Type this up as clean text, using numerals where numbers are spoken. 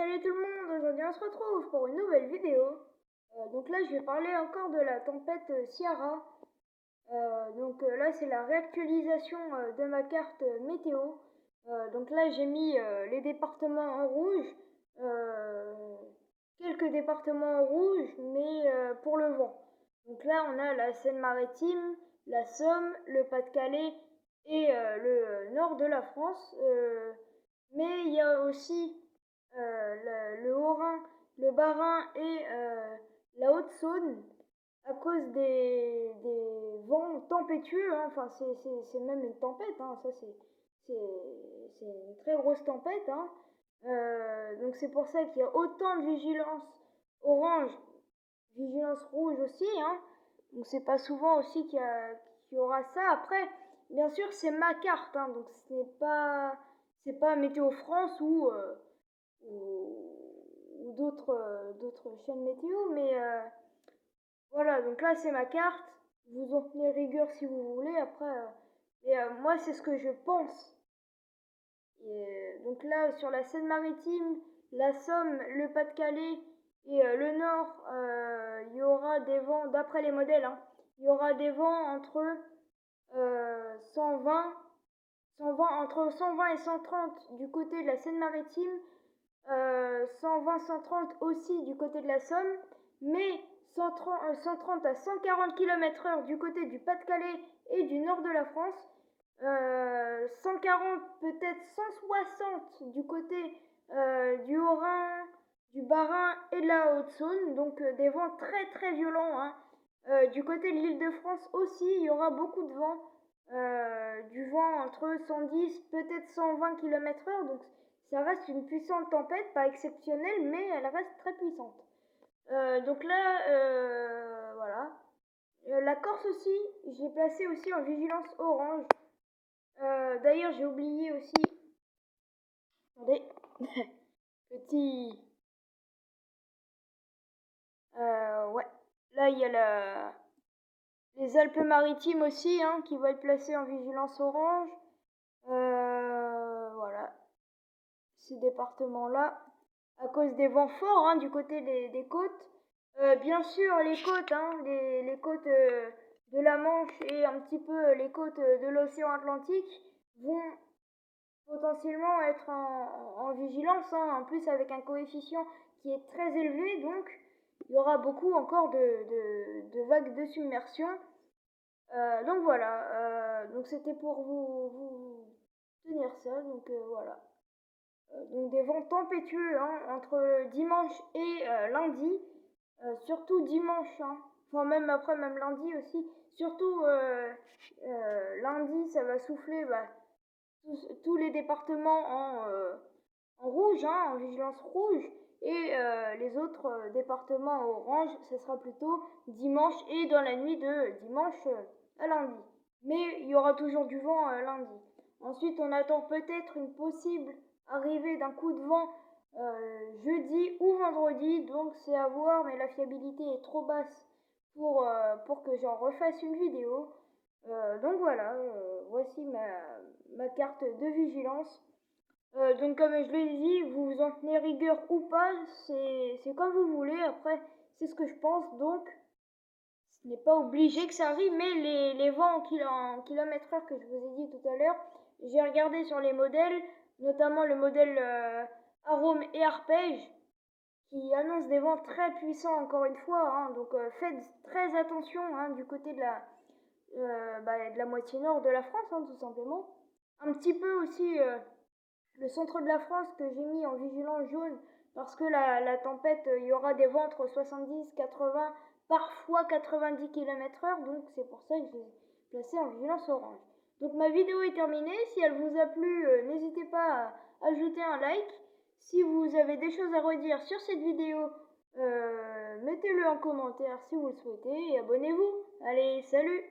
Salut tout le monde, aujourd'hui on se retrouve pour une nouvelle vidéo. Donc là je vais parler encore de la tempête Ciara. Là c'est la réactualisation de ma carte météo. Donc là j'ai mis les départements en rouge, quelques départements en rouge, mais pour le vent. Donc là on a la Seine-Maritime, la Somme, le Pas-de-Calais et le nord de la France. Mais il y a aussi le Haut-Rhin, le Bas-Rhin et la Haute-Saône à cause des vents tempétueux, hein. Enfin, c'est même une tempête, hein. Ça, c'est une très grosse tempête, hein. Donc c'est pour ça qu'il y a autant de vigilance orange, vigilance rouge aussi, hein. Donc c'est pas souvent aussi qu'il y aura ça. Après, bien sûr, c'est ma carte, hein, donc c'est pas Météo France ou d'autres chaînes météo, mais voilà, donc là c'est ma carte, vous en tenez rigueur si vous voulez, après, moi c'est ce que je pense. Donc là sur la Seine-Maritime, la Somme, le Pas-de-Calais et le Nord, il y aura des vents, d'après les modèles, hein, il y aura des vents entre 120, entre 120 et 130 du côté de la Seine-Maritime, 120-130 aussi du côté de la Somme, mais 130 à 140 km/h du côté du Pas-de-Calais et du nord de la France, 140 peut-être 160 du côté du Haut-Rhin, du Bas-Rhin et de la Haute-Saône, donc des vents très très violents, hein. Du côté de l'Île-de-France aussi, il y aura beaucoup de vent, du vent entre 110 peut-être 120 km/h, donc ça reste une puissante tempête, pas exceptionnelle, mais elle reste très puissante. Donc là, voilà. La Corse aussi, je l'ai placée aussi en vigilance orange. D'ailleurs, j'ai oublié aussi. Attendez, petit. Ouais. Là, il y a les Alpes-Maritimes aussi, hein, qui vont être placées en vigilance orange. Voilà. Ces départements-là, à cause des vents forts, hein, du côté des côtes. Bien sûr, les côtes, hein, les côtes de la Manche et un petit peu les côtes de l'océan Atlantique vont potentiellement être en vigilance, hein, en plus avec un coefficient qui est très élevé, donc il y aura beaucoup encore de vagues de submersion. Donc voilà, donc c'était pour vous tenir ça, donc voilà. Donc des vents tempétueux, hein, entre dimanche et lundi, surtout dimanche, hein, enfin même lundi aussi, surtout lundi ça va souffler tous les départements en rouge, hein, en vigilance rouge, et les autres départements orange, ce sera plutôt dimanche et dans la nuit de dimanche à lundi. Mais il y aura toujours du vent lundi. Ensuite, on attend peut-être une possible arrivée d'un coup de vent jeudi ou vendredi, donc c'est à voir, mais la fiabilité est trop basse pour que j'en refasse une vidéo. Donc voilà, voici ma carte de vigilance. Donc comme je l'ai dit, vous vous en tenez rigueur ou pas, c'est comme vous voulez. Après, c'est ce que je pense, donc ce n'est pas obligé que ça arrive, mais les vents en kilomètre-heure que je vous ai dit tout à l'heure, j'ai regardé sur les modèles, notamment le modèle Arome et Arpège, qui annonce des vents très puissants encore une fois, hein. Donc faites très attention, hein, du côté de la moitié nord de la France, hein, tout simplement. Un petit peu aussi le centre de la France que j'ai mis en vigilance jaune parce que la tempête, il y aura des vents entre 70, 80, parfois 90 km/h, donc c'est pour ça que je l'ai placé en vigilance orange. Donc ma vidéo est terminée, si elle vous a plu, n'hésitez pas à ajouter un like. Si vous avez des choses à redire sur cette vidéo, mettez-le en commentaire si vous le souhaitez et abonnez-vous. Allez, salut!